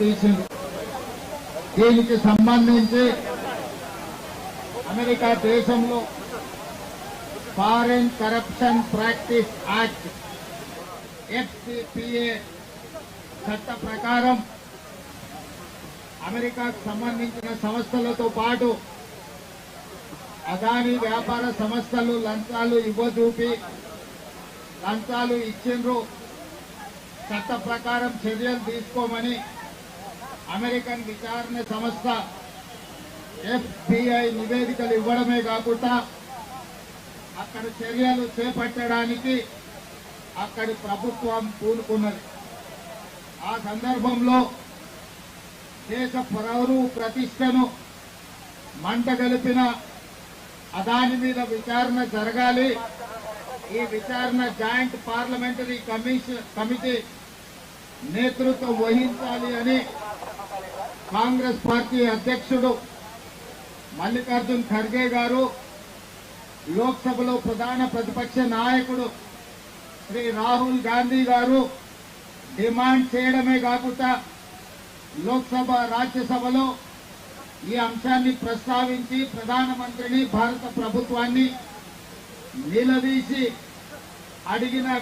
తీసింది. దీనికి సంబంధించి అమెరికా దేశంలో foreign corruption practice act FCPA చట్ట ప్రకారం అమెరికాకు సంబంధించిన సంస్థలతో పాటు అదానీ వ్యాపార సంస్థలు లంచాలు ఇవ్వజూపి లంచాలు ఇచ్చిండ్రు, చట్ట ప్రకారం చర్యలు తీసుకోమని అమెరికన్ విచారణ సంస్థ FBI నివేదికలు ఇవ్వడమే కాకుండా అక్కడ చర్యలు చేపట్టడానికి అక్కడి ప్రభుత్వం పూనుకున్నది. ఆ సందర్భంలో దేశ పౌరు ప్రతిష్టను మంటగలిపిన అదాని మీద విచారణ జరగాలి. ఈ విచారణ జాయింట్ పార్లమెంటరీ కమిటీ నేతృత్వం వహించాలి అని కాంగ్రెస్ పార్టీ అధ్యక్షుడు మల్లికార్జున్ ఖర్గే గారు, లోక్సభలో ప్రధాన ప్రతిపక్ష నాయకుడు శ్రీ రాహుల్ గాంధీ గారు డిమాండ్ చేయడమే కాకుండా లోక్సభ, రాజ్యసభలో ఈ అంశాన్ని ప్రస్తావించి ప్రధానమంత్రిని, భారత ప్రభుత్వాన్ని నిలదీసి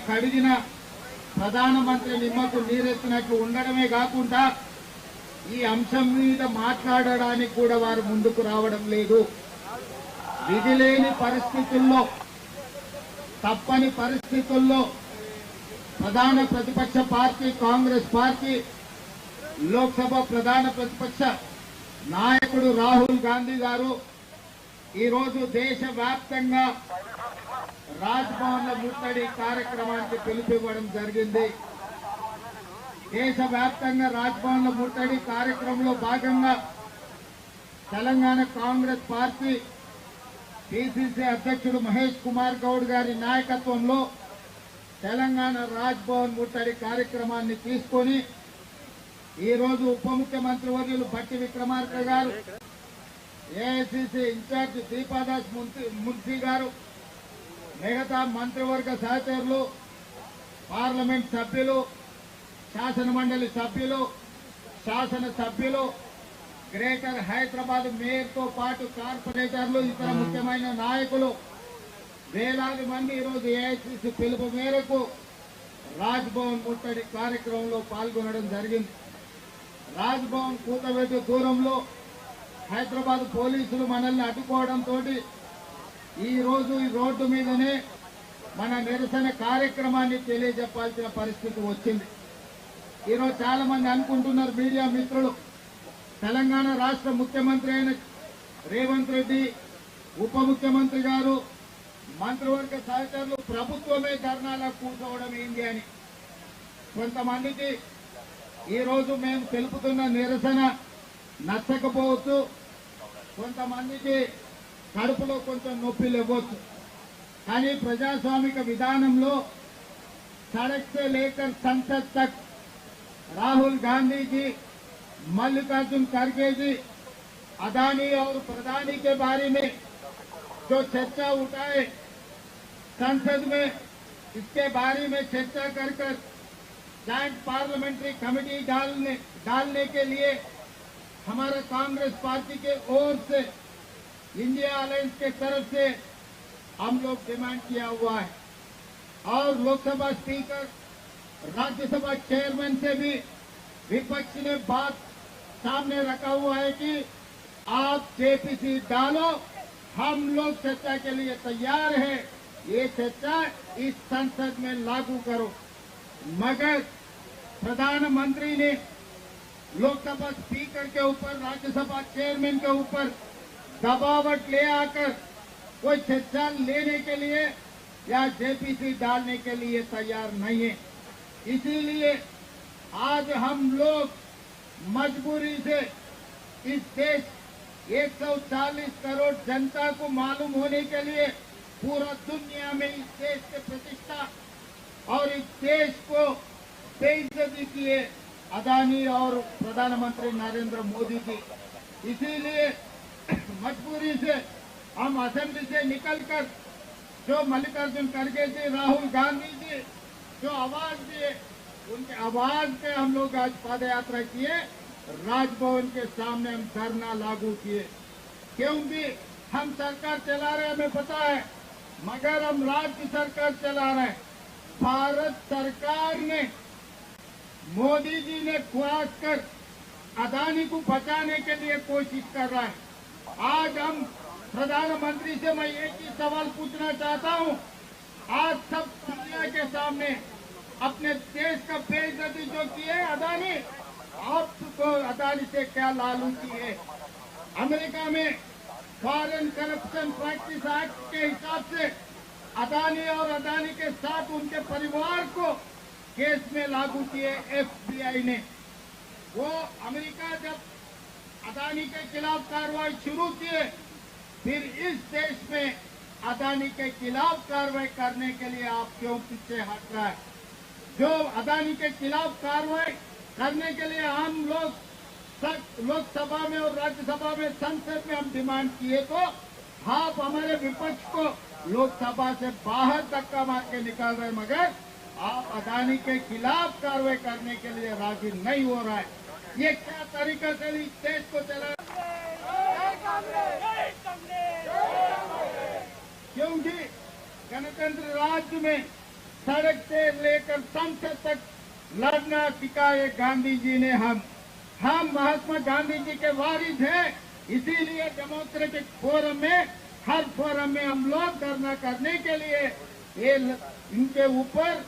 కడిగిన ప్రధానమంత్రి నిమ్మకు నీరెత్తినట్లు ఉండడమే కాకుండా ఈ అంశం మీద మాట్లాడడానికి కూడా వారు ముందుకు రావడం లేదు. విధిలేని పరిస్థితుల్లో, తప్పని పరిస్థితుల్లో ప్రధాన ప్రతిపక్ష పార్టీ కాంగ్రెస్ పార్టీ, లోక్సభ ప్రధాన ప్రతిపక్ష నాయకుడు రాహుల్ గాంధీ గారు ఈరోజు దేశవ్యాప్తంగా రాజ్భవన్ల ముట్టడి కార్యక్రమానికి పిలుపివ్వడం జరిగింది. దేశవ్యాప్తంగా రాజ్భవన్ల ముట్టడి కార్యక్రమంలో భాగంగా తెలంగాణ కాంగ్రెస్ పార్టీ పిసిసి అధ్యక్షుడు మహేష్ కుమార్ గౌడ్ గారి నాయకత్వంలో తెలంగాణ రాజ్భవన్ ముట్టడి కార్యక్రమాన్ని తీసుకొని ఈరోజు ఉప ముఖ్యమంత్రి వర్యులు భట్టి విక్రమార్క గారు, ఏఐసిసి ఇన్ఛార్జ్ దీపాదాస్ మున్సీ గారు, మిగతా మంత్రివర్గ సహచరులు, పార్లమెంట్ సభ్యులు, శాసన మండలి సభ్యులు, శాసన సభ్యులు, గ్రేటర్ హైదరాబాద్ మేయర్తో పాటు కార్పొరేటర్లు, ఇతర ముఖ్యమైన నాయకులు వేలాది మంది ఈరోజు ఏఐసిసి పిలుపు మేరకు రాజ్భవన్ ముట్టడి కార్యక్రమంలో పాల్గొనడం జరిగింది. రాజ్భవన్ కూతవేటు దూరంలో హైదరాబాద్ పోలీసులు మనల్ని అడ్డుకోవడంతో ఈ రోజు ఈ రోడ్డు మీదనే మన నిరసన కార్యక్రమాన్ని తెలియజెప్పాల్సిన పరిస్థితి వచ్చింది. ఈరోజు చాలా మంది అనుకుంటున్నారు, మీడియా మిత్రులు, తెలంగాణ రాష్ట్ర ముఖ్యమంత్రి అయిన రేవంత్ రెడ్డి, ఉప ముఖ్యమంత్రి గారు, మంత్రివర్గ సహచరులు ప్రభుత్వమే ధర్నాలో కూర్చోవడం ఏంది అని. కొంతమందికి ఈరోజు మేము తెలుపుతున్న నిరసన నచ్చకపోవచ్చు, కొంతమందికి కడుపులో కొంచెం నొప్పిలు ఇవ్వచ్చు. కానీ ప్రజాస్వామిక విధానంలో సడక్ సే లేకర్ సంసద్ తక్ राहुल गांधी जी, मल्लिकार्जुन खड़गे जी अदानी और प्रधानी के बारे में जो चर्चा उठाए संसद में, इसके बारे में चर्चा कर जॉइंट पार्लियामेंट्री कमेटी डालने के लिए हमारा कांग्रेस पार्टी के ओर से, इंडिया अलायंस के तरफ से हम लोग डिमांड किया हुआ है। और लोकसभा स्पीकर, राज्यसभा चेयरमैन से भी विपक्ष ने बात सामने रखा हुआ है कि आप जेपीसी डालो, हम लोग चर्चा के लिए तैयार हैं, ये चर्चा इस संसद में लागू करो। मगर प्रधानमंत्री ने लोकसभा स्पीकर के ऊपर, राज्यसभा चेयरमैन के ऊपर दबावट ले आकर कोई चर्चा लेने के लिए या जेपीसी डालने के लिए तैयार नहीं है। इसीलिए आज हम लोग मजबूरी से इस देश 140 करोड़ जनता को मालूम होने के लिए पूरा दुनिया में इस देश की प्रतिष्ठा और इस देश को बेइज्जती किए अदानी और प्रधानमंत्री नरेंद्र मोदी की। इसीलिए मजबूरी से हम असेंबली से निकलकर जो मल्लिकार्जुन खड़गे जी, राहुल गांधी जी जो आवाज दिए, उनके आवाज पे हम लोग आज पद यात्रा किए राजभवन के सामने हम धरना लागू किए, क्योंकि हम सरकार चला रहे हैं, हमें पता है, मगर हम राज्य सरकार चला रहे हैं। भारत सरकार ने, मोदी जी ने खास कर अदानी को बचाने के लिए कोशिश कर रहा है। आज हम प्रधानमंत्री से मैं एक ही सवाल पूछना चाहता हूं, आज सब दुनिया के सामने अपने देश का बेइज्जती जो की है अदानी, आपको अदानी से क्या लालूची है? अमेरिका में फॉरेन करप्शन प्रैक्टिस एक्ट के हिसाब से अदानी और अदानी के साथ उनके परिवार को केस में लागू किए FBI ने। वो अमेरिका जब अदानी के खिलाफ कार्रवाई शुरू किए, फिर इस देश में अदानी के खिलाफ कार्रवाई करने के लिए आप क्यों पीछे हट रहा है? जो अदानी के खिलाफ कार्रवाई करने के लिए हम लोग लोकसभा में और राज्यसभा में, संसद में हम डिमांड किए, तो आप हमारे विपक्ष को लोकसभा से बाहर धक्का मार के निकाल रहे, मगर आप अदानी के खिलाफ कार्रवाई करने के लिए राजी नहीं हो रहा है। ये क्या तरीका से इस देश को चला? क्योंकि गणतंत्र राज्य में सड़क से लेकर संसद तक लड़ना सिखाए गांधी जी ने। हम महात्मा गांधी जी के वारिस हैं, इसीलिए डेमोक्रेटिक फोरम में, हर फोरम में हम लोग धरना करने के लिए ये इनके ऊपर